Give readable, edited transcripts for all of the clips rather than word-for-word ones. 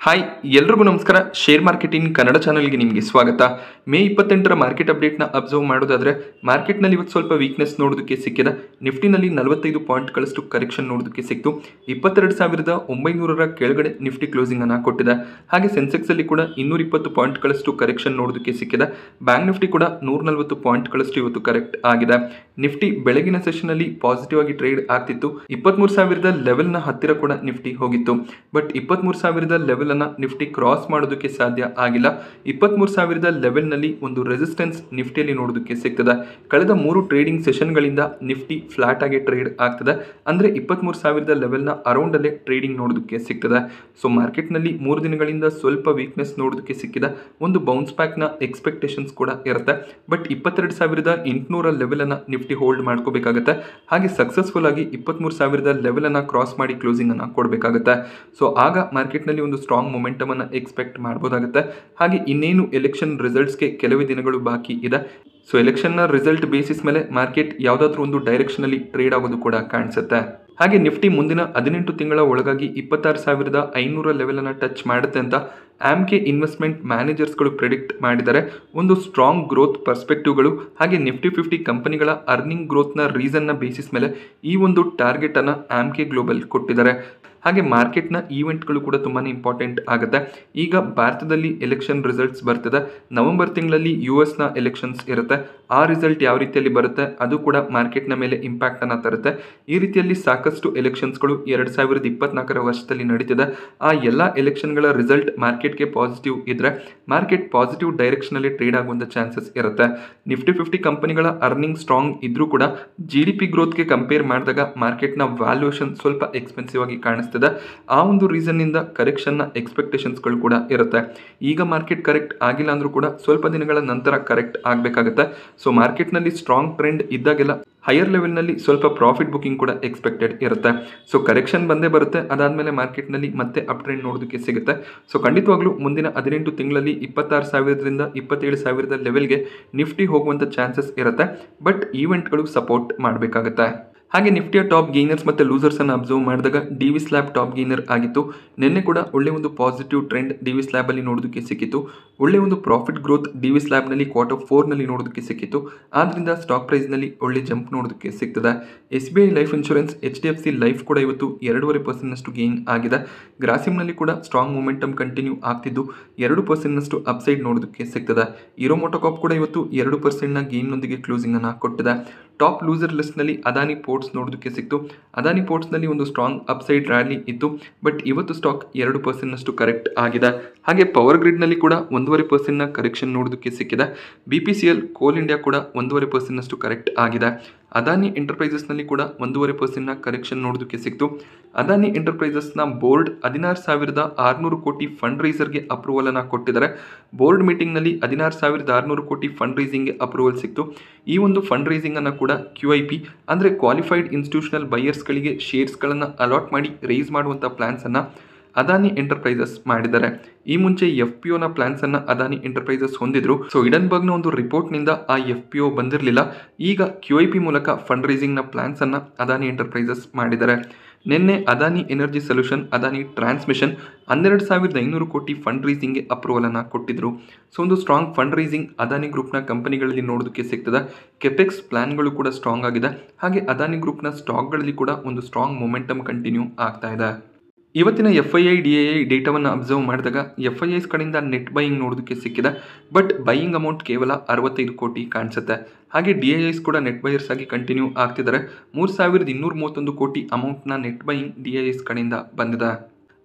Hi ಎಲ್ರಿಗೂ ನಮಸ್ಕಾರ. Share marketing Kannada ಚಾನಲ್ಗೆ ನಿಮಗೆ ಸ್ವಾಗತ. ಮೇ 28ರ ಮಾರ್ಕೆಟ್ ಅಪ್ಡೇಟ್ನ ಅಬ್ಸರ್ವ್ ಮಾಡೋದಾದರೆ ಮಾರ್ಕೆಟ್ನಲ್ಲಿ ಇವತ್ತು ಸ್ವಲ್ಪ ವೀಕ್ನೆಸ್ ನೋಡೋದಕ್ಕೆ ಸಿಕ್ಕಿದೆ. ನಿಫ್ಟಿನಲ್ಲಿ 45 ಪಾಯಿಂಟ್ಗಳಷ್ಟು ಕರೆಕ್ಷನ್ ನೋಡೋದಕ್ಕೆ ಸಿಕ್ತು. 22,900ರ ಕೆಳಗಡೆ ನಿಫ್ಟಿ ಕ್ಲೋಸಿಂಗ್ ಅನ್ನು ಕೊಟ್ಟಿದೆ. ಹಾಗೆ ಸೆನ್ಸೆಕ್ಸಲ್ಲಿ ಕೂಡ 220 ಪಾಯಿಂಟ್ಗಳಷ್ಟು ಕರೆಕ್ಷನ್ ನೋಡೋದಕ್ಕೆ ಸಿಕ್ಕಿದೆ. ಬ್ಯಾಂಕ್ ನಿಫ್ಟಿ ಕೂಡ 140 ಪಾಯಿಂಟ್ಗಳಷ್ಟು ಇವತ್ತು ಕರೆಕ್ಟ್ ಆಗಿದೆ. ನಿಫ್ಟಿ ಬೆಳಗಿನ ಸೆಷನಲ್ಲಿ ಪಾಸಿಟಿವ್ ಆಗಿ ಟ್ರೇಡ್ ಆಗ್ತಿತ್ತು. 23,000ದ ಲೆವೆಲ್ನ ಹತ್ತಿರ ಕೂಡ ನಿಫ್ಟಿ ಹೋಗಿತ್ತು. ಬಟ್ 23,000ದ ಲೆವೆಲ್ ನಿಫ್ಟಿ ಕ್ರಾಸ್ ಮಾಡೋದಕ್ಕೆ ಸಾಧ್ಯ ಆಗಿಲ್ಲ. 23,000ದ ಲೆವೆಲ್ ನಲ್ಲಿ ಒಂದು ರೆಸಿಸ್ಟೆನ್ಸ್ ನಿಫ್ಟಿಯಲ್ಲಿ ನೋಡೋದಕ್ಕೆ ಸಿಗ್ತದೆ. ಕಳೆದ 3 ಟ್ರೇಡಿಂಗ್ ಸೆಷನ್ ಗಳಿಂದ ನಿಫ್ಟಿ ಫ್ಲಾಟ್ ಆಗಿ ಟ್ರೇಡ್ ಆಗ್ತದೆ. ಅಂದ್ರೆ 23,000ದ ಲೆವೆಲ್ ನ ಅರೌಂಡ್ ಅಲ್ಲೇ ಟ್ರೇಡಿಂಗ್ ನೋಡೋದಕ್ಕೆ ಸಿಗ್ತದೆ. ಸೊ ಮಾರ್ಕೆಟ್ ನಲ್ಲಿ 3 ದಿನಗಳಿಂದ ಸ್ವಲ್ಪ ವೀಕ್ನೆಸ್ ನೋಡೋದಕ್ಕೆ ಸಿಕ್ಕಿದೆ. ಒಂದು ಬೌನ್ಸ್ ಬ್ಯಾಕ್ ನ ಎಕ್ಸ್ಪೆಕ್ಟೇಷನ್ಸ್ ಕೂಡ ಇರುತ್ತೆ. ಬಟ್ 22,800 ಲೆವೆಲ್ ಅನ್ನ ನಿಫ್ಟಿ ಹೋಲ್ಡ್ ಮಾಡ್ಕೋಬೇಕಾಗುತ್ತೆ. ಹಾಗೆ ಸಕ್ಸಸ್ಫುಲ್ ಆಗಿ 23,000ದ ಲೆವೆಲ್ ಅನ್ನ ಕ್ರಾಸ್ ಮಾಡಿ ಕ್ಲೋಸಿಂಗ್ ಅನ್ನ ಕೊಡಬೇಕಾಗುತ್ತೆ. ಸೊ ಆಗ ಮಾರ್ಕೆಟ್ ನಲ್ಲಿ ಒಂದು ಸ್ಟ್ರಾಂಗ್ ಮೊಮೆಂಟಮ್ ಅನ್ನು ಎಕ್ಸ್ಪೆಕ್ಟ್ ಮಾಡಬಹುದಾಗುತ್ತೆ. ಹಾಗೆ ಇನ್ನೇನು ಎಲೆಕ್ಷನ್ ರಿಸಲ್ಟ್ಸ್ಗೆ ಕೆಲವೇ ದಿನಗಳು ಬಾಕಿ ಇದೆ. ಸೊ ಎಲೆಕ್ಷನ್ನ ರಿಸಲ್ಟ್ ಬೇಸಿಸ್ ಮೇಲೆ ಮಾರ್ಕೆಟ್ ಯಾವುದಾದ್ರೂ ಒಂದು ಡೈರೆಕ್ಷನ್ ಅಲ್ಲಿ ಟ್ರೇಡ್ ಆಗೋದು ಕೂಡ ಕಾಣಿಸುತ್ತೆ. ಹಾಗೆ ನಿಫ್ಟಿ ಮುಂದಿನ 18 ತಿಂಗಳ ಒಳಗಾಗಿ 26,500 ಲೆವೆಲ್ ಅನ್ನು ಟಚ್ ಮಾಡುತ್ತೆ ಅಂತ ಆಮ್ಕೆ ಇನ್ವೆಸ್ಟ್ಮೆಂಟ್ ಮ್ಯಾನೇಜರ್ಸ್ಗಳು ಪ್ರೆಡಿಕ್ಟ್ ಮಾಡಿದ್ದಾರೆ. ಒಂದು ಸ್ಟ್ರಾಂಗ್ ಗ್ರೋತ್ ಪರ್ಸ್ಪೆಕ್ಟಿವ್ಗಳು ಹಾಗೆ ನಿಫ್ಟಿ 50 ಕಂಪನಿಗಳ ಅರ್ನಿಂಗ್ ಗ್ರೋತ್ನ ರೀಸನ್ನ ಬೇಸಿಸ್ ಮೇಲೆ ಈ ಒಂದು ಟಾರ್ಗೆಟ್ ಅನ್ನು ಆಮ್ಕೆ ಗ್ಲೋಬಲ್ ಕೊಟ್ಟಿದ್ದಾರೆ. ಹಾಗೆ ಮಾರ್ಕೆಟ್ನ ಈವೆಂಟ್ಗಳು ಕೂಡ ತುಂಬಾ ಇಂಪಾರ್ಟೆಂಟ್ ಆಗುತ್ತೆ. ಈಗ ಭಾರತದಲ್ಲಿ ಎಲೆಕ್ಷನ್ ರಿಸಲ್ಟ್ಸ್ ಬರ್ತದೆ. ನವೆಂಬರ್ ತಿಂಗಳಲ್ಲಿ US ನ ಎಲೆಕ್ಷನ್ಸ್ ಇರುತ್ತೆ. ಆ ರಿಸಲ್ಟ್ ಯಾವ ರೀತಿಯಲ್ಲಿ ಬರುತ್ತೆ ಅದು ಕೂಡ ಮಾರ್ಕೆಟ್ನ ಮೇಲೆ ಇಂಪ್ಯಾಕ್ಟ್ ಅನ್ನು ತರುತ್ತೆ. ಈ ರೀತಿಯಲ್ಲಿ ಸಾಕಷ್ಟು ಎಲೆಕ್ಷನ್ಸ್ಗಳು 2024ರ ವರ್ಷದಲ್ಲಿ ನಡೀತಿದೆ. ಆ ಎಲ್ಲ ಎಲೆಕ್ಷನ್ಗಳ ರಿಸಲ್ಟ್ ಮಾರ್ಕೆಟ್ಗೆ ಪಾಸಿಟಿವ್ ಇದ್ರೆ ಮಾರ್ಕೆಟ್ ಪಾಸಿಟಿವ್ ಡೈರೆಕ್ಷನ್ ಅಲ್ಲಿ ಟ್ರೇಡ್ ಆಗುವಂತ ಚಾನ್ಸಸ್ ಇರುತ್ತೆ. ನಿಫ್ಟಿ 50 ಕಂಪನಿಗಳ ಅರ್ನಿಂಗ್ ಸ್ಟ್ರಾಂಗ್ ಇದ್ರೂ ಕೂಡ GDP ಗ್ರೋತ್ಗೆ ಕಂಪೇರ್ ಮಾಡಿದಾಗ ಮಾರ್ಕೆಟ್ನ ವ್ಯಾಲ್ಯೂಯೇಷನ್ ಸ್ವಲ್ಪ ಎಕ್ಸ್ಪೆನ್ಸಿವ್ ಆಗಿ ಕಾಣಿಸ್ತದೆ. ಆ ಒಂದು ರೀಸನ್ ಇಂದ ಕರೆಕ್ಷನ್ ನ ಎಕ್ಸ್ಪೆಕ್ಟೇಷನ್ಸ್ ಗಳು ಕೂಡ ಇರುತ್ತೆ. ಈಗ ಮಾರ್ಕೆಟ್ ಕರೆಕ್ಟ್ ಆಗಿಲ್ಲ ಅಂದ್ರೂ ಕೂಡ ಸ್ವಲ್ಪ ದಿನಗಳ ನಂತರ ಕರೆಕ್ಟ್ ಆಗಬೇಕಾಗುತ್ತೆ. ಸೊ ಮಾರ್ಕೆಟ್ ನಲ್ಲಿ ಸ್ಟ್ರಾಂಗ್ ಟ್ರೆಂಡ್ ಇದ್ದಾಗೆಲ್ಲ ಹೈಯರ್ ಲೆವೆಲ್ ನಲ್ಲಿ ಸ್ವಲ್ಪ ಪ್ರಾಫಿಟ್ ಬುಕಿಂಗ್ ಕೂಡ ಎಕ್ಸ್ಪೆಕ್ಟೆಡ್ ಇರುತ್ತೆ. ಸೊ ಕರೆಕ್ಷನ್ ಬಂದೇ ಬರುತ್ತೆ. ಅದಾದ್ಮೇಲೆ ಮಾರ್ಕೆಟ್ ನಲ್ಲಿ ಮತ್ತೆ ಅಪ್ ಟ್ರೆಂಡ್ ನೋಡೋದಕ್ಕೆ ಸಿಗುತ್ತೆ. ಸೊ ಖಂಡಿತವಾಗ್ಲೂ ಮುಂದಿನ 18 ತಿಂಗಳಲ್ಲಿ 26,000ರಿಂದ 27,000ದ ಲೆವೆಲ್ಗೆ ನಿಫ್ಟಿ ಹೋಗುವಂತ ಚಾನ್ಸಸ್ ಇರುತ್ತೆ. ಬಟ್ ಈವೆಂಟ್ಗಳು ಸಪೋರ್ಟ್ ಮಾಡಬೇಕಾಗುತ್ತೆ. ಹಾಗೆ ನಿಫ್ಟಿಯ ಟಾಪ್ ಗೇನರ್ಸ್ ಮತ್ತು ಲೂಸರ್ಸ್ ಅನ್ನು ಅಬ್ಸರ್ವ್ ಮಾಡಿದಾಗ ಡಿವಿ ಸ್ಲ್ಯಾಬ್ ಟಾಪ್ ಗೇನರ್ ಆಗಿತ್ತು. ನಿನ್ನೆ ಕೂಡ ಒಳ್ಳೆ ಒಂದು ಪಾಸಿಟಿವ್ ಟ್ರೆಂಡ್ ಡಿವಿ ಸ್ಲ್ಯಾಬ್ ಅಲ್ಲಿ ನೋಡೋದಕ್ಕೆ ಸಿಕ್ಕಿತ್ತು. ಒಳ್ಳೆ ಒಂದು ಪ್ರಾಫಿಟ್ ಗ್ರೋತ್ ಡಿವಿ ಸ್ಲ್ಯಾಬ್ ನಲ್ಲಿ Q4 ನಲ್ಲಿ ನೋಡೋದಕ್ಕೆ ಸಿಕ್ಕಿತ್ತು. ಆದ್ರಿಂದ ಸ್ಟಾಕ್ ಪ್ರೈಸ್ ನಲ್ಲಿ ಒಳ್ಳೆ ಜಂಪ್ ನೋಡೋದಕ್ಕೆ ಸಿಗ್ತದೆ. SBI life insurance, HDFC life ಕೂಡ ಇವತ್ತು 2.5% ನಷ್ಟು ಗೇನ್ ಆಗಿದೆ. ಗ್ರಾಸಿಮ್ ನಲ್ಲಿ ಕೂಡ ಸ್ಟ್ರಾಂಗ್ ಮೊಮೆಂಟಮ್ ಕಂಟಿನ್ಯೂ ಆಗ್ತಿದ್ದು 2% ನಷ್ಟು ಅಪ್ಸೈಡ್ ನೋಡೋದಕ್ಕೆ ಸಿಗ್ತದೆ. ಹೀರೋ ಮೋಟೋಕಾರ್ಪ್ ಕೂಡ ಇವತ್ತು 2% ನ ಗೇನ್ ನೊಂದಿಗೆ ಕ್ಲೋಸಿಂಗ್ ಅನ್ನ ಕೊಟ್ಟಿದೆ. ಟಾಪ್ ಲೂಸರ್ ಲಿಸ್ಟ್ ನಲ್ಲಿ ಅದಾನಿ ಪೋರ್ಟ್ಸ್ ನೋಡೋದಕ್ಕೆ ಸಿಕ್ತು. ಅದಾನಿ ಪೋರ್ಟ್ಸ್ ನಲ್ಲಿ ಒಂದು ಸ್ಟ್ರಾಂಗ್ ಅಪ್ಸೈಡ್ ರ್ಯಾಲಿ ಇತ್ತು. ಬಟ್ ಇವತ್ತು ಸ್ಟಾಕ್ 2% ನಷ್ಟು ಕರೆಕ್ಟ್ ಆಗಿದೆ. ಹಾಗೆ ಪವರ್ ಗ್ರಿಡ್ ನಲ್ಲಿ ಕೂಡ 1.5% ನ ಕರೆಕ್ಷನ್ ನೋಡೋದಕ್ಕೆ ಸಿಕ್ಕಿದೆ. BPCL ಕೋಲ್ ಇಂಡಿಯಾ ಕೂಡ 1.5% ನಷ್ಟು ಕರೆಕ್ಟ್ ಆಗಿದೆ. ಅದಾನಿ ಎಂಟರ್ಪ್ರೈಸಸ್ ನಲ್ಲಿ ಕೂಡ 1.5% ನ ಕರೆಕ್ಷನ್ ನೋಡೋದಕ್ಕೆ ಸಿಕ್ತು. ಅದಾನಿ ಎಂಟರ್ಪ್ರೈಸಸ್ ನ ಬೋರ್ಡ್ 16,600 ಕೋಟಿ ಫಂಡ್ ರೈಸರ್ಗೆ ಅಪ್ರೂವಲ್ ಅನ್ನ ಕೊಟ್ಟಿದ್ದಾರೆ. ಬೋರ್ಡ್ ಮೀಟಿಂಗ್ ನಲ್ಲಿ 16,600 ಕೋಟಿ ಫಂಡ್ ರೈಸಿಂಗ್ ಗೆ ಅಪ್ರೂವಲ್ ಸಿಕ್ತು. ಈ ಒಂದು ಫಂಡ್ ರೈಸಿಂಗ್ ಅನ್ನ ಕೂಡ QIP ಅಂದ್ರೆ ಕ್ವಾಲಿಫೈಡ್ ಇನ್ಸ್ಟಿಟ್ಯೂಷನಲ್ ಬೈಯರ್ಸ್ ಗಳಿಗೆ ಶೇರ್ಸ್ ಗಳನ್ನ ಅಲಾಟ್ ಮಾಡಿ ರೈಸ್ ಮಾಡುವಂತ ಪ್ಲಾನ್ಸ್ ಅನ್ನ ಅದಾನಿ ಎಂಟರ್ಪ್ರೈಸಸ್ ಮಾಡಿದ್ದಾರೆ. ಈ ಮುಂಚೆ FPO ನ ಪ್ಲಾನ್ಸ್ ಅನ್ನ ಅದಾನಿ ಎಂಟರ್ಪ್ರೈಸಸ್ ಹೊಂದಿದ್ರು. ಸೊ ಇಡನ್ಬರ್ಗ್ ನ ಒಂದು ರಿಪೋರ್ಟ್ ನಿಂದ ಆ FPO ಬಂದಿರಲಿಲ್ಲ. ಈಗ QIP ಮೂಲಕ ಫಂಡ್ ರೈಸಿಂಗ್ ನ ಪ್ಲಾನ್ಸ್ ಅನ್ನ ಅದಾನಿ ಎಂಟರ್ಪ್ರೈಸಸ್ ಮಾಡಿದ್ದಾರೆ. ನಿನ್ನೆ Adani energy solution, Adani transmission 12,500 ಕೋಟಿ ಫಂಡ್ ರೈಸಿಂಗ್ ಗೆ ಅಪ್ರೂವಲ್ ಅನ್ನ ಕೊಟ್ಟಿದ್ರು. ಸೊ ಒಂದು strong fund raising Adani group ನ ಕಂಪನಿಗಳಲ್ಲಿ ನೋಡೋದಕ್ಕೆ ಸಿಗ್ತದೆ. ಕೆಪೆಕ್ಸ್ ಪ್ಲಾನ್ಗಳು ಕೂಡ ಸ್ಟ್ರಾಂಗ್ ಆಗಿದೆ. ಹಾಗೆ ಅದಾನಿ ಗ್ರೂಪ್ ನ ಸ್ಟಾಕ್ ಗಳಲ್ಲಿ ಕೂಡ ಒಂದು ಸ್ಟ್ರಾಂಗ್ ಮೊಮೆಂಟಮ್ ಕಂಟಿನ್ಯೂ ಆಗ್ತಾ ಇದೆ. ಇವತ್ತಿನ FII DII ಡೇಟಾವನ್ನು ಅಬ್ಸರ್ವ್ ಮಾಡಿದಾಗ FIIs ಕಡೆಯಿಂದ ನೆಟ್ ಬೈಯಿಂಗ್ ನೋಡೋದಕ್ಕೆ ಸಿಕ್ಕಿದೆ. ಬಟ್ ಬೈಯಿಂಗ್ ಅಮೌಂಟ್ ಕೇವಲ 65 ಕೋಟಿ ಕಾಣಿಸುತ್ತೆ. ಹಾಗೆ DIIs ಕೂಡ ನೆಟ್ ಬೈಯರ್ಸ್ ಆಗಿ ಕಂಟಿನ್ಯೂ ಆಗ್ತಿದ್ದಾರೆ. 3,231 ಕೋಟಿ ಅಮೌಂಟ್ನ ನೆಟ್ ಬೈಯಿಂಗ್ DIIs ಕಡೆಯಿಂದ ಬಂದಿದೆ.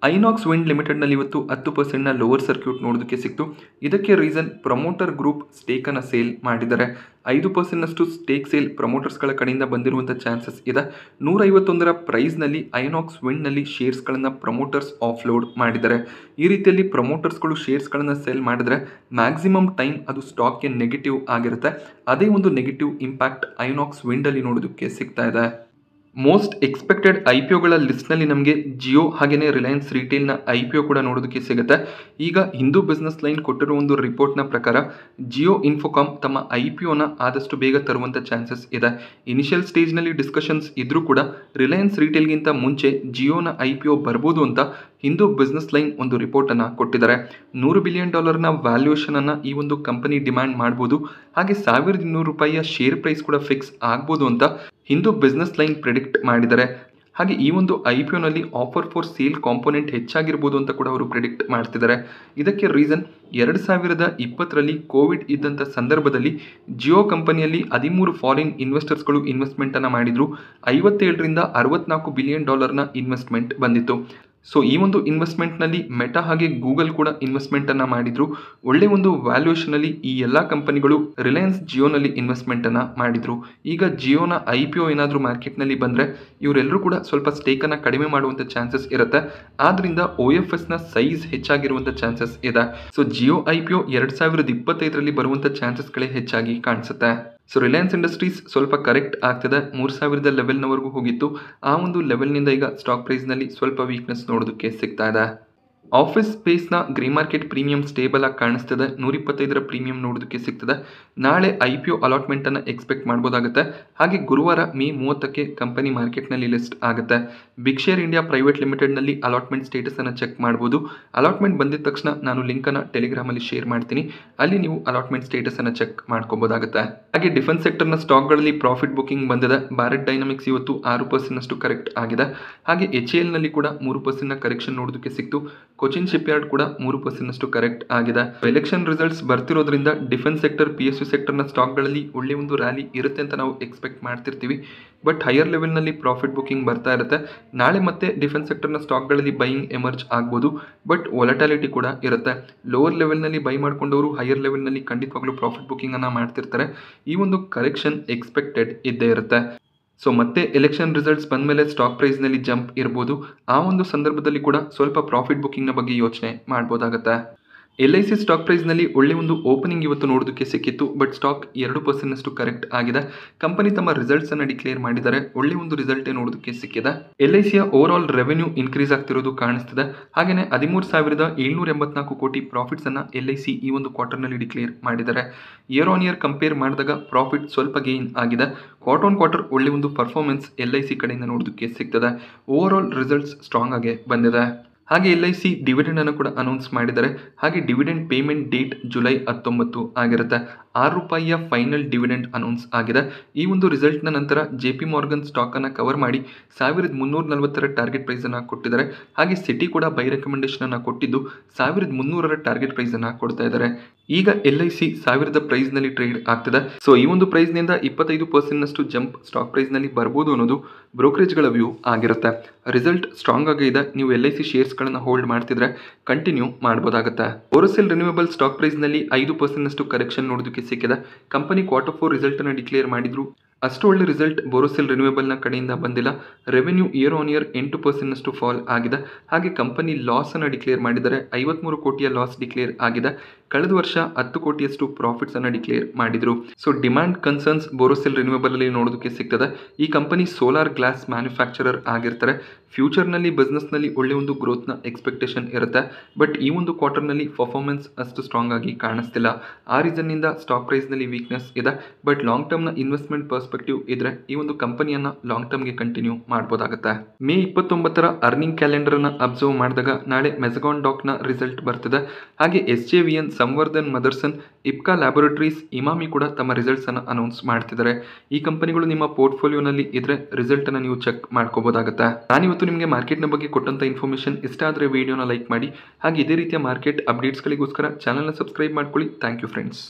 ಐನಾಕ್ಸ್ ವಿಂಡ್ ಲಿಮಿಟೆಡ್ನಲ್ಲಿ ಇವತ್ತು 10% ನ ಲೋವರ್ ಸರ್ಕ್ಯೂಟ್ ನೋಡೋದಕ್ಕೆ ಸಿಕ್ತು. ಇದಕ್ಕೆ ರೀಸನ್ ಪ್ರಮೋಟರ್ ಗ್ರೂಪ್ ಸ್ಟೇಕ್ ಅನ್ನು ಸೇಲ್ ಮಾಡಿದ್ದಾರೆ. 5% ನಷ್ಟು ಸ್ಟೇಕ್ ಸೇಲ್ ಪ್ರಮೋಟರ್ಸ್ಗಳ ಕಡೆಯಿಂದ ಬಂದಿರುವಂಥ ಚಾನ್ಸಸ್ ಇದೆ. 151ರ ಪ್ರೈಸ್ನಲ್ಲಿ ಐನಾಕ್ಸ್ ವಿಂಡ್ನಲ್ಲಿ ಶೇರ್ಸ್ಗಳನ್ನು ಪ್ರಮೋಟರ್ಸ್ ಆಫ್ಲೋಡ್ ಮಾಡಿದ್ದಾರೆ. ಈ ರೀತಿಯಲ್ಲಿ ಪ್ರಮೋಟರ್ಸ್ಗಳು ಶೇರ್ಸ್ಗಳನ್ನು ಸೆಲ್ ಮಾಡಿದರೆ ಮ್ಯಾಕ್ಸಿಮಮ್ ಟೈಮ್ ಅದು ಸ್ಟಾಕ್ಗೆ ನೆಗೆಟಿವ್ ಆಗಿರುತ್ತೆ. ಅದೇ ಒಂದು ನೆಗೆಟಿವ್ ಇಂಪ್ಯಾಕ್ಟ್ ಐನಾಕ್ಸ್ ವಿಂಡಲ್ಲಿ ನೋಡೋದಕ್ಕೆ ಸಿಗ್ತಾ ಇದೆ. ಮೋಸ್ಟ್ ಎಕ್ಸ್ಪೆಕ್ಟೆಡ್ IPOಗಳ ಲಿಸ್ಟ್ನಲ್ಲಿ ನಮಗೆ ಜಿಯೋ ಹಾಗೆಯೇ ರಿಲಯನ್ಸ್ ರಿಟೇಲ್ನ IPO ಕೂಡ ನೋಡೋದಕ್ಕೆ ಸಿಗುತ್ತೆ. ಈಗ ಹಿಂದೂ ಬಿಸ್ನೆಸ್ ಲೈನ್ ಕೊಟ್ಟಿರೋ ಒಂದು ರಿಪೋರ್ಟ್ನ ಪ್ರಕಾರ ಜಿಯೋ ಇನ್ಫೋಕಾಮ್ ತಮ್ಮ IPOನ ಆದಷ್ಟು ಬೇಗ ತರುವಂಥ ಚಾನ್ಸಸ್ ಇದೆ. ಇನಿಷಿಯಲ್ ಸ್ಟೇಜ್ನಲ್ಲಿ ಡಿಸ್ಕಷನ್ಸ್ ಇದ್ರೂ ಕೂಡ ರಿಲಯನ್ಸ್ ರಿಟೇಲ್ಗಿಂತ ಮುಂಚೆ ಜಿಯೋನ IPO ಬರ್ಬೋದು ಅಂತ ಹಿಂದೂ ಬಿಸ್ನೆಸ್ ಲೈನ್ ಒಂದು ರಿಪೋರ್ಟನ್ನು ಕೊಟ್ಟಿದ್ದಾರೆ. $100 ಬಿಲಿಯನ್ ವ್ಯಾಲ್ಯೂಯೇಷನನ್ನು ಈ ಒಂದು ಕಂಪನಿ ಡಿಮ್ಯಾಂಡ್ ಮಾಡ್ಬೋದು. ಹಾಗೆ $1,200 ಶೇರ್ ಪ್ರೈಸ್ ಕೂಡ ಫಿಕ್ಸ್ ಆಗ್ಬೋದು ಅಂತ ಹಿಂದೂ ಬಿಸ್ನೆಸ್ ಲೈನ್ ಪ್ರಿಡಿಕ್ಟ್ ಮಾಡಿದ್ದಾರೆ. ಹಾಗೆ ಈ ಒಂದು IPOನಲ್ಲಿ ಆಫರ್ ಫಾರ್ ಸೇಲ್ ಕಾಂಪೋನೆಂಟ್ ಹೆಚ್ಚಾಗಿರ್ಬೋದು ಅಂತ ಕೂಡ ಅವರು ಪ್ರಿಡಿಕ್ಟ್ ಮಾಡ್ತಿದ್ದಾರೆ. ಇದಕ್ಕೆ ರೀಸನ್ 2020ರಲ್ಲಿ ಕೋವಿಡ್ ಇದ್ದಂಥ ಸಂದರ್ಭದಲ್ಲಿ ಜಿಯೋ ಕಂಪನಿಯಲ್ಲಿ 13 ಫಾರಿನ್ ಇನ್ವೆಸ್ಟರ್ಸ್ಗಳು ಇನ್ವೆಸ್ಟ್ಮೆಂಟನ್ನು ಮಾಡಿದ್ರು. $57 64 ಬಿಲಿಯನ್ ಇನ್ವೆಸ್ಟ್ಮೆಂಟ್ ಬಂದಿತ್ತು. ಸೊ ಈ ಒಂದು ಇನ್ವೆಸ್ಟ್ಮೆಂಟ್ನಲ್ಲಿ ಮೆಟಾ ಹಾಗೆ ಗೂಗಲ್ ಕೂಡ ಇನ್ವೆಸ್ಟ್ಮೆಂಟನ್ನು ಮಾಡಿದ್ರು. ಒಳ್ಳೆ ಒಂದು ವ್ಯಾಲ್ಯೂಯೇಷನಲ್ಲಿ ಈ ಎಲ್ಲ ಕಂಪನಿಗಳು ರಿಲಯನ್ಸ್ ಜಿಯೋನಲ್ಲಿ ಇನ್ವೆಸ್ಟ್ಮೆಂಟನ್ನು ಮಾಡಿದ್ರು. ಈಗ ಜಿಯೋನ IPO ಏನಾದರೂ ಮಾರ್ಕೆಟ್ನಲ್ಲಿ ಬಂದರೆ ಇವರೆಲ್ಲರೂ ಕೂಡ ಸ್ವಲ್ಪ ಸ್ಟೇಕನ್ನು ಕಡಿಮೆ ಮಾಡುವಂಥ ಚಾನ್ಸಸ್ ಇರುತ್ತೆ. ಆದ್ದರಿಂದ OFSನ ಸೈಜ್ ಹೆಚ್ಚಾಗಿರುವಂಥ ಚಾನ್ಸಸ್ ಇದೆ. ಸೊ ಜಿಯೋ IPO 2025ರಲ್ಲಿ ಬರುವಂಥ ಚಾನ್ಸಸ್ಗಳೇ ಹೆಚ್ಚಾಗಿ ಕಾಣಿಸುತ್ತೆ. ಸೊ ರಿಲಯನ್ಸ್ ಇಂಡಸ್ಟ್ರೀಸ್ ಸ್ವಲ್ಪ ಕರೆಕ್ಟ್ ಆಗ್ತದೆ. 3000 ಲೆವೆಲ್ನವರೆಗೂ ಹೋಗಿತ್ತು. ಆ ಒಂದು ಲೆವೆಲ್ನಿಂದ ಈಗ ಸ್ಟಾಕ್ ಪ್ರೈಸ್ನಲ್ಲಿ ಸ್ವಲ್ಪ ವೀಕ್ನೆಸ್ ನೋಡೋದಕ್ಕೆ ಸಿಗ್ತಾ ಇದೆ. ಆಫೀಸ್ ಸ್ಪೇಸ್ನ ಗ್ರೇ ಮಾರ್ಕೆಟ್ ಪ್ರೀಮಿಯಂ ಸ್ಟೇಬಲ್ ಆಗಿ ಕಾಣಿಸ್ತದೆ. 125 ಪ್ರೀಮಿಯಂ ನೋಡೋದಕ್ಕೆ ಸಿಗ್ತದೆ. ನಾಳೆ IPO ಅಲಾಟ್ಮೆಂಟನ್ನು ಎಕ್ಸ್ಪೆಕ್ಟ್ ಮಾಡ್ಬೋದಾಗುತ್ತೆ. ಹಾಗೆ ಗುರುವಾರ ಮೇ 30ಕ್ಕೆ ಕಂಪನಿ ಮಾರ್ಕೆಟ್ನಲ್ಲಿ ಲಿಸ್ಟ್ ಆಗುತ್ತೆ. ಬಿಗ್ ಶೇರ್ ಇಂಡಿಯಾ ಪ್ರೈವೇಟ್ ಲಿಮಿಟೆಡ್ನಲ್ಲಿ ಅಲಾಟ್ಮೆಂಟ್ ಸ್ಟೇಟಸನ್ನು ಚೆಕ್ ಮಾಡ್ಬೋದು. ಅಲಾಟ್ಮೆಂಟ್ ಬಂದಿದ ತಕ್ಷಣ ನಾನು ಲಿಂಕನ್ನು ಟೆಲಿಗ್ರಾಮಲ್ಲಿ ಶೇರ್ ಮಾಡ್ತೀನಿ. ಅಲ್ಲಿ ನೀವು ಅಲಾಟ್ಮೆಂಟ್ ಸ್ಟೇಟಸನ್ನು ಚೆಕ್ ಮಾಡ್ಕೋಬೋದಾಗುತ್ತೆ. ಹಾಗೆ ಡಿಫೆನ್ಸ್ ಸೆಕ್ಟರ್ನ ಸ್ಟಾಕ್ಗಳಲ್ಲಿ ಪ್ರಾಫಿಟ್ ಬುಕಿಂಗ್ ಬಂದಿದೆ. ಭಾರತ್ ಡೈನಾಮಿಕ್ಸ್ ಇವತ್ತು 6% ಕರೆಕ್ಟ್ ಆಗಿದೆ. ಹಾಗೆ HALನಲ್ಲಿ ಕೂಡ 3% ಕರೆಕ್ಷನ್ ನೋಡೋದಕ್ಕೆ ಸಿಕ್ತು. ಕೊಚಿನ್ ಶಿಪ್ಯಾರ್ಡ್ ಕೂಡ 3% ಕರೆಕ್ಟ್ ಆಗಿದೆ. ಎಲೆಕ್ಷನ್ ರಿಸಲ್ಟ್ಸ್ ಬರ್ತಿರೋದ್ರಿಂದ ಡಿಫೆನ್ಸ್ ಸೆಕ್ಟರ್ PSU ಸೆಕ್ಟರ್ನ ಸ್ಟಾಕ್ಗಳಲ್ಲಿ ಒಳ್ಳೆ ಒಂದು ರ್ಯಾಲಿ ಇರುತ್ತೆ ಅಂತ ನಾವು ಎಕ್ಸ್ಪೆಕ್ಟ್ ಮಾಡ್ತಿರ್ತೀವಿ. ಬಟ್ ಹೈಯರ್ ಲೆವೆಲ್ನಲ್ಲಿ ಪ್ರಾಫಿಟ್ ಬುಕಿಂಗ್ ಬರ್ತಾ ಇರುತ್ತೆ. ನಾಳೆ ಮತ್ತೆ ಡಿಫೆನ್ಸ್ ಸೆಕ್ಟರ್ನ ಸ್ಟಾಕ್ಗಳಲ್ಲಿ ಬೈಯಿಂಗ್ ಎಮರ್ಜ್ ಆಗ್ಬೋದು. ಬಟ್ ವಾಲಟಾಲಿಟಿ ಕೂಡ ಇರುತ್ತೆ. ಲೋವರ್ ಲೆವೆಲ್ನಲ್ಲಿ ಬೈ ಮಾಡ್ಕೊಂಡವರು ಹೈಯರ್ ಲೆವೆಲ್ನಲ್ಲಿ ಖಂಡಿತವಾಗ್ಲೂ ಪ್ರಾಫಿಟ್ ಬುಕಿಂಗನ್ನು ಮಾಡ್ತಿರ್ತಾರೆ. ಈ ಒಂದು ಕರೆಕ್ಷನ್ ಎಕ್ಸ್ಪೆಕ್ಟೆಡ್ ಇದ್ದೇ ಇರುತ್ತೆ. ಸೊ ಮತ್ತೆ ಎಲೆಕ್ಷನ್ ರಿಸಲ್ಟ್ಸ್ ಬಂದಮೇಲೆ ಸ್ಟಾಕ್ ಪ್ರೈಸ್ನಲ್ಲಿ ಜಂಪ್ ಇರ್ಬೋದು. ಆ ಒಂದು ಸಂದರ್ಭದಲ್ಲಿ ಕೂಡ ಸ್ವಲ್ಪ ಪ್ರಾಫಿಟ್ ಬುಕಿಂಗ್ನ ಬಗ್ಗೆ ಯೋಚನೆ ಮಾಡ್ಬೋದಾಗುತ್ತೆ. LIC ಸ್ಟಾಕ್ ಪ್ರೈಸ್ನಲ್ಲಿ ಒಳ್ಳೆ ಒಂದು ಓಪನಿಂಗ್ ಇವತ್ತು ನೋಡೋದಕ್ಕೆ ಸಿಕ್ಕಿತ್ತು. ಬಟ್ ಸ್ಟಾಕ್ 2% ಕರೆಕ್ಟ್ ಆಗಿದೆ. ಕಂಪನಿ ತಮ್ಮ ರಿಸಲ್ಟ್ಸನ್ನು ಡಿಕ್ಲೇರ್ ಮಾಡಿದ್ದಾರೆ. ಒಳ್ಳೆ ಒಂದು ರಿಸಲ್ಟೇ ನೋಡೋದಕ್ಕೆ ಸಿಕ್ಕಿದೆ. LICಯ ಓವರ್ ಆಲ್ ರೆವೆನ್ಯೂ ಇನ್ಕ್ರೀಸ್ ಆಗ್ತಿರೋದು ಕಾಣಿಸ್ತಿದೆ. ಹಾಗೆಯೇ 13,784 ಕೋಟಿ ಪ್ರಾಫಿಟ್ಸನ್ನು LIC ಈ ಒಂದು ಕ್ವಾರ್ಟರ್ನಲ್ಲಿ ಡಿಕ್ಲೇರ್ ಮಾಡಿದ್ದಾರೆ. ಇಯರ್ ಆನ್ ಇಯರ್ ಕಂಪೇರ್ ಮಾಡಿದಾಗ ಪ್ರಾಫಿಟ್ ಸ್ವಲ್ಪ ಗೇನ್ ಆಗಿದೆ. ಕ್ವಾರ್ಟರ್ ಆನ್ ಕ್ವಾರ್ಟರ್ ಒಳ್ಳೆ ಒಂದು ಪರ್ಫಾರ್ಮೆನ್ಸ್ LIC ಕಡೆಯಿಂದ ನೋಡೋದಕ್ಕೆ ಸಿಗ್ತದೆ. ಓವರ್ ಆಲ್ ರಿಸಲ್ಟ್ಸ್ ಸ್ಟ್ರಾಂಗ್ ಆಗಿ ಬಂದಿದೆ. ಹಾಗೆ LIC ಡಿವಿಡೆಂಡ್ ಅನ್ನು ಕೂಡ ಅನೌನ್ಸ್ ಮಾಡಿದ್ದಾರೆ. ಹಾಗೆ ಡಿವಿಡೆಂಡ್ ಪೇಮೆಂಟ್ ಡೇಟ್ ಜುಲೈ 19 ಆಗಿರುತ್ತೆ. ₹6 ಫೈನಲ್ ಡಿವಿಡೆಂಡ್ ಅನೌನ್ಸ್ ಆಗಿದೆ. ಈ ಒಂದು ರಿಸಲ್ಟ್ನ ನಂತರ JP Morgan ಸ್ಟಾಕನ್ನು ಕವರ್ ಮಾಡಿ 1340 ಟಾರ್ಗೆಟ್ ಪ್ರೈಸನ್ನು ಕೊಟ್ಟಿದ್ದಾರೆ. ಹಾಗೆ ಸಿಟಿ ಕೂಡ ಬೈ ರೆಕಮೆಂಡೇಶನ್ ಕೊಟ್ಟಿದ್ದು 1300 ಟಾರ್ಗೆಟ್ ಪ್ರೈಸನ್ನು ಕೊಡ್ತಾ ಇದ್ದಾರೆ. ಈಗ LIC 1000 ಪ್ರೈಸ್ನಲ್ಲಿ ಟ್ರೇಡ್ ಆಗ್ತದೆ. ಸೊ ಈ ಒಂದು ಪ್ರೈಸ್ನಿಂದ 25% ಜಂಪ್ ಸ್ಟಾಕ್ ಪ್ರೈಸ್ನಲ್ಲಿ ಬರ್ಬೋದು ಅನ್ನೋದು ಬ್ರೋಕರೇಜ್ಗಳ ವ್ಯೂ ಆಗಿರುತ್ತೆ. ರಿಸಲ್ಟ್ ಸ್ಟ್ರಾಂಗ್ ಆಗಿ ಇದೆ. ನೀವು LIC ಶೇರ್ಸ್ಗಳನ್ನು ಹೋಲ್ಡ್ ಮಾಡ್ತಿದ್ರೆ ಕಂಟಿನ್ಯೂ ಮಾಡ್ಬೋದಾಗುತ್ತೆ. ಬೋರೋಸಿಲ್ ರಿನ್ಯೂವೇಬಲ್ ಸ್ಟಾಕ್ ಪ್ರೈಸ್ನಲ್ಲಿ 5% ಕರೆಕ್ಷನ್ ನೋಡೋದಕ್ಕೆ ಸಿಕ್ಕಿದೆ. ಕಂಪನಿ Q4 ರಿಸಲ್ಟನ್ನು ಡಿಕ್ಲೇರ್ ಮಾಡಿದ್ರು. ಅಷ್ಟು ಒಳ್ಳೆ ರಿಸಲ್ಟ್ ಬೋರೋಸಿಲ್ ರಿನ್ಯೂವೇಬಲ್ನ ಕಡೆಯಿಂದ ಬಂದಿಲ್ಲ. Revenue year on year 8% fall ಆಗಿದೆ. ಹಾಗೆ ಕಂಪನಿ ಲಾಸನ್ನು ಡಿಕ್ಲೇರ್ ಮಾಡಿದ್ದಾರೆ. 53 ಕೋಟಿಯ ಲಾಸ್ ಡಿಕ್ಲೇರ್ ಆಗಿದೆ. ಕಳೆದ ವರ್ಷ 10 ಕೋಟಿಯಷ್ಟು ಪ್ರಾಫಿಟ್ಸನ್ನು ಡಿಕ್ಲೇರ್ ಮಾಡಿದರು. ಸೊ ಡಿಮ್ಯಾಂಡ್ ಕನ್ಸರ್ನ್ಸ್ ಬೋರೋಸಿಲ್ ರಿನ್ಯೂವೇಬಲಲ್ಲಿ ನೋಡೋದಕ್ಕೆ ಸಿಗ್ತದೆ. ಈ ಕಂಪನಿ ಸೋಲಾರ್ ಗ್ಲಾಸ್ ಮ್ಯಾನುಫ್ಯಾಕ್ಚರರ್ ಆಗಿರ್ತಾರೆ. ಫ್ಯೂಚರ್ನಲ್ಲಿ ಬಿಸ್ನೆಸ್ನಲ್ಲಿ ಒಳ್ಳೆ ಒಂದು ಗ್ರೋತ್ನ ಎಕ್ಸ್ಪೆಕ್ಟೇಷನ್ ಇರುತ್ತೆ. ಬಟ್ ಈ ಒಂದು ಕ್ವಾರ್ಟರ್ನಲ್ಲಿ ಪರ್ಫಾರ್ಮೆನ್ಸ್ ಅಷ್ಟು ಸ್ಟ್ರಾಂಗ್ ಆಗಿ ಕಾಣಿಸ್ತಿಲ್ಲ. ಆ ರೀಸನ್ನಿಂದ ಸ್ಟಾಕ್ ಪ್ರೈಸ್ನಲ್ಲಿ ವೀಕ್ನೆಸ್ ಇದೆ. ಬಟ್ ಲಾಂಗ್ ಟರ್ಮ್ನ ಇನ್ವೆಸ್ಟ್ಮೆಂಟ್ ಪರ್ಸ್ಪೆಕ್ಟಿವ್ ಇದ್ರೆ ಈ ಒಂದು ಕಂಪನಿಯನ್ನು ಲಾಂಗ್ ಟರ್ಮ್ಗೆ ಕಂಟಿನ್ಯೂ ಮಾಡ್ಬೋದಾಗುತ್ತೆ. ಮೇ 29ರ ಅರ್ನಿಂಗ್ ಕ್ಯಾಲೆಂಡರನ್ನು ಅಬ್ಸರ್ವ್ ಮಾಡಿದಾಗ ನಾಳೆ ಮೆಜಗಾನ್ ಡಾಕ್ನ ರಿಸಲ್ಟ್ ಬರ್ತಿದೆ. ಹಾಗೆ SJVN, ಸಂವರ್ಧನ್ ಮದರ್ಸನ್, ಇಪ್ಕಾ ಲ್ಯಾಬೊರೇಟರೀಸ್, ಇಮಾಮಿ ಕೂಡ ತಮ್ಮ ರಿಸಲ್ಟ್ಸನ್ನು ಅನೌನ್ಸ್ ಮಾಡ್ತಿದ್ದಾರೆ. ಈ ಕಂಪನಿಗಳು ನಿಮ್ಮ ಪೋರ್ಟ್ಫೋಲಿಯೋನಲ್ಲಿ ಇದ್ರೆ ರಿಸಲ್ಟನ್ನು ನೀವು ಚೆಕ್ ಮಾಡ್ಕೋಬೋದಾಗುತ್ತೆ. ನಾನಿವತ್ತು ನಿಮಗೆ ಮಾರ್ಕೆಟ್ನ ಬಗ್ಗೆ ಕೊಟ್ಟಂಥ ಇನ್ಫಾರ್ಮೇಷನ್ ಇಷ್ಟ ಆದರೆ ವಿಡಿಯೋನ ಲೈಕ್ ಮಾಡಿ. ಹಾಗೆ ಇದೇ ರೀತಿಯ ಮಾರ್ಕೆಟ್ ಅಪ್ಡೇಟ್ಸ್ಗಳಿಗೋಸ್ಕರ ಚಾನಲ್ನ ಸಬ್ಸ್ಕ್ರೈಬ್ ಮಾಡ್ಕೊಳ್ಳಿ. Thank you friends.